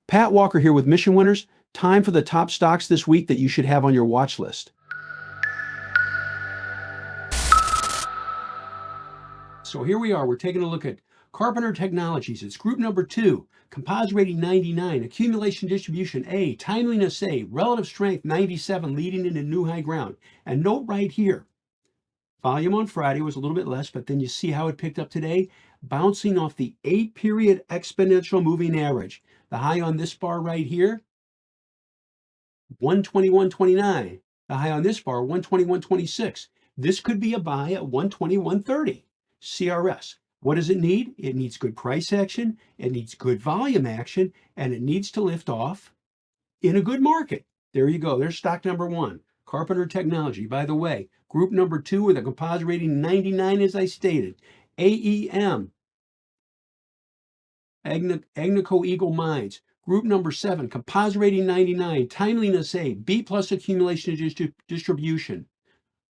Pat Walker here with Mission Winners. Time for the top stocks this week that you should have on your watch list. So here we are. We're taking a look at Carpenter Technologies. It's group number 2, composite rating 99, accumulation distribution A, timeliness A, relative strength 97, leading into new high ground. And note right here, volume on Friday was a little bit less, but then you see how it picked up today, bouncing off the 8-period exponential moving average. The high on this bar right here, 121.29. The high on this bar, 121.26. This could be a buy at 121.30. CRS. What does it need? It needs good price action, it needs good volume action, and it needs to lift off in a good market. There you go. There's stock number 1, Carpenter Technology. By the way, group number 2 with a composite rating 99, as I stated. AEM, Agnico Eagle Mines. Group number 7, composite rating 99, timeliness A, B plus accumulation distribution.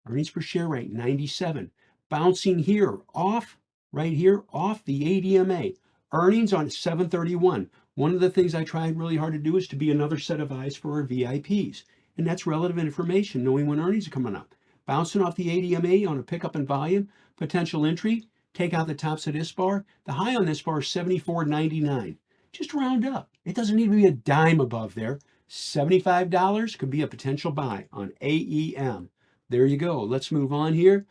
Earnings per share rate 97. Bouncing here off, right here, off the ADMA. Earnings on 731. One of the things I tried really hard to do is to be another set of eyes for our VIPs. And that's relevant information, knowing when earnings are coming up. Bouncing off the ADMA on a pickup in volume, potential entry, take out the tops of this bar. The high on this bar is 74.99. Just round up. It doesn't need to be a dime above there. $75 could be a potential buy on AEM. There you go. Let's move on here.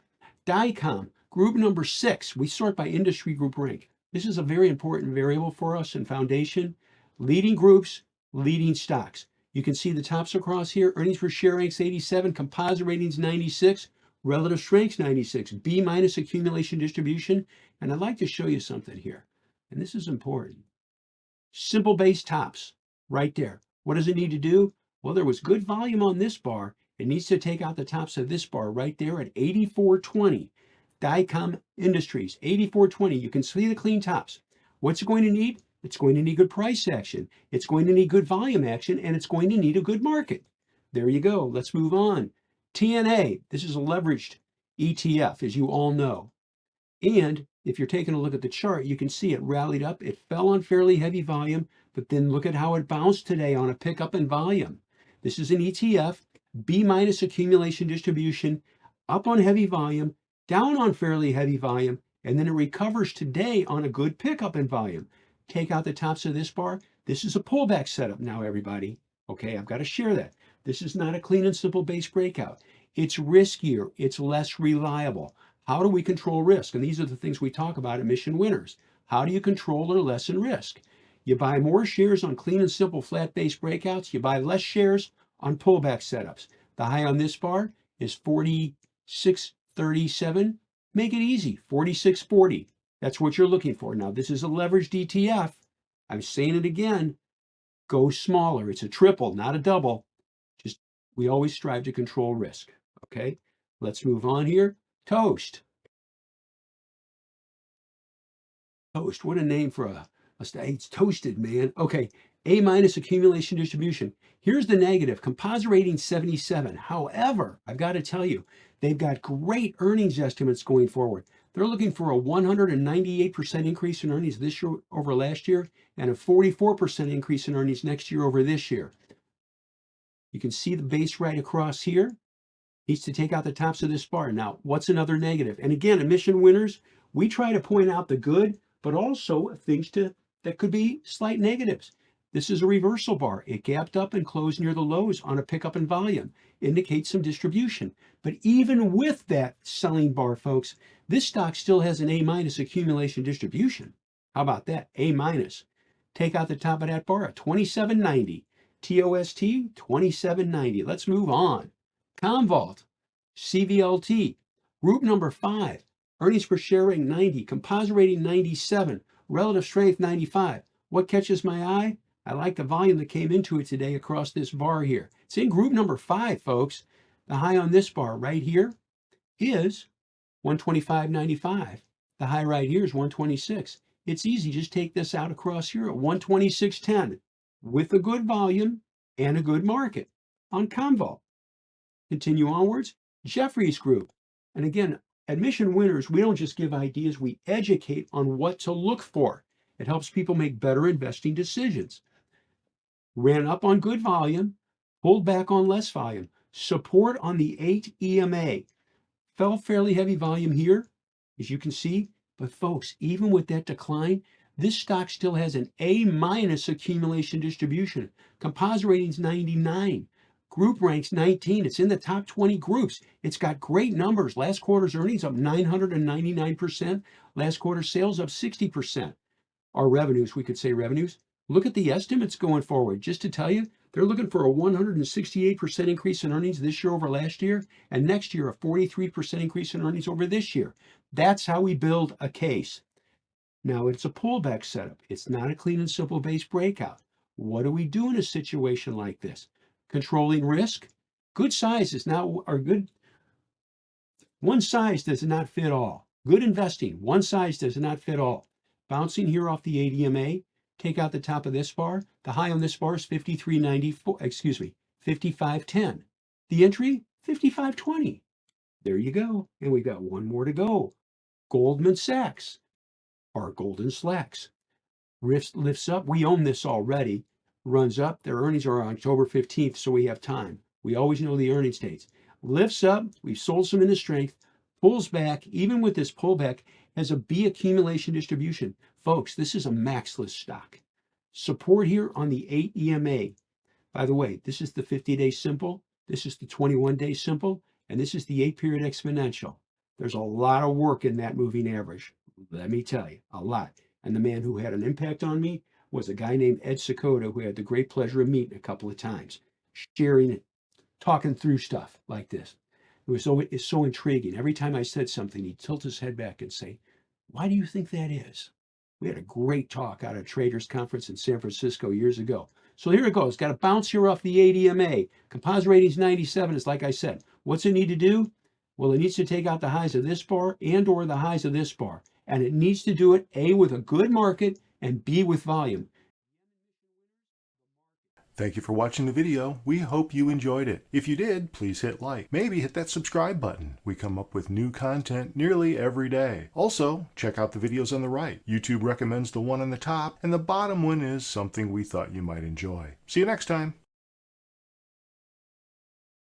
DICOM, group number 6. We sort by industry group rank. This is a very important variable for us in foundation. Leading groups, leading stocks. You can see the tops across here. Earnings per share ranks 87, composite ratings 96, relative strengths 96, B minus accumulation distribution. And I'd like to show you something here. And this is important. Simple base tops right there. What does it need to do? Well, there was good volume on this bar. It needs to take out the tops of this bar right there at 84.20. DICOM Industries, 84.20. You can see the clean tops. What's it going to need? It's going to need good price action. It's going to need good volume action, and it's going to need a good market. There you go. Let's move on. TNA, this is a leveraged ETF, as you all know. And if you're taking a look at the chart, you can see it rallied up. It fell on fairly heavy volume, but then look at how it bounced today on a pickup in volume. This is an ETF, B minus accumulation distribution, up on heavy volume, down on fairly heavy volume, and then it recovers today on a good pickup in volume. Take out the tops of this bar. This is a pullback setup now, everybody. Okay, I've got to share that. This is not a clean and simple base breakout. It's riskier. It's less reliable. How do we control risk? And these are the things we talk about at Mission Winners. How do you control or lessen risk? You buy more shares on clean and simple flat base breakouts. You buy less shares on pullback setups. The high on this bar is 46.37. Make it easy, 46.40. That's what you're looking for. Now, this is a leveraged ETF. I'm saying it again. Go smaller. It's a triple, not a double. Just, we always strive to control risk. Okay, let's move on here. Toast. Toast. What a name for a it's toasted, man. Okay, A minus accumulation distribution. Here's the negative. Composite rating 77. However, I've got to tell you, they've got great earnings estimates going forward. They're looking for a 198% increase in earnings this year over last year and a 44% increase in earnings next year over this year. You can see the base right across here. Needs to take out the tops of this bar. Now, what's another negative? And again, at Mission Winners, we try to point out the good, but also things that could be slight negatives. This is a reversal bar. It gapped up and closed near the lows on a pickup in volume. Indicates some distribution. But even with that selling bar, folks, this stock still has an A minus accumulation distribution. How about that? A minus. Take out the top of that bar at 27.90. TOST 27.90. Let's move on. Commvault, CVLT, group number 5, earnings per share rating 90, composite rating 97, relative strength 95. What catches my eye? I like the volume that came into it today across this bar here. It's in group number 5, folks. The high on this bar right here is 125.95. The high right here is 126. It's easy. Just take this out across here at 126.10 with a good volume and a good market on Commvault. Continue onwards. Jefferies Group. And again, at Mission Winners, we don't just give ideas, we educate on what to look for. It helps people make better investing decisions. ran up on good volume, pulled back on less volume. Support on the 8 EMA. Fell fairly heavy volume here, as you can see. But folks, even with that decline, this stock still has an A minus accumulation distribution. Composite rating's 99. Group ranks 19. It's in the top 20 groups. It's got great numbers. Last quarter's earnings up 999%. Last quarter's sales up 60%. Our revenues, we could say revenues. Look at the estimates going forward. Just to tell you, they're looking for a 168% increase in earnings this year over last year, and next year a 43% increase in earnings over this year. That's how we build a case. Now, it's a pullback setup. It's not a clean and simple base breakout. What do we do in a situation like this? Controlling risk. Good size is not, or good, one size does not fit all. Good investing, one size does not fit all. Bouncing here off the 8 EMA, take out the top of this bar. The high on this bar is 55.10. The entry, 55.20. There you go. And we got one more to go. Goldman Sachs, our golden slacks. Lifts up. We own this already. Runs up. Their earnings are on October 15th, so we have time. We always know the earnings dates. Lifts up. We've sold some into strength. Pulls back. Even with this pullback, has a B accumulation distribution. Folks, this is a maxless stock. Support here on the 8 EMA. By the way, this is the 50-day simple. This is the 21-day simple. And this is the 8-period exponential. There's a lot of work in that moving average. Let me tell you, a lot. And the man who had an impact on me was a guy named Ed Sakota, who I had the great pleasure of meeting a couple of times, sharing it, talking through stuff like this. It's so intriguing. Every time I said something, he'd tilt his head back and say, "Why do you think that is?" We had a great talk out at a traders conference in San Francisco years ago. So here it goes. Got to bounce here off the 8 EMA. Composite rating's 97 is like I said. What's it need to do? Well, it needs to take out the highs of this bar and or the highs of this bar. And it needs to do it, A, with a good market, and B, with volume. Thank you for watching the video. We hope you enjoyed it. If you did, please hit like. Maybe hit that subscribe button. We come up with new content nearly every day. Also, check out the videos on the right. YouTube recommends the one on the top, and the bottom one is something we thought you might enjoy. See you next time.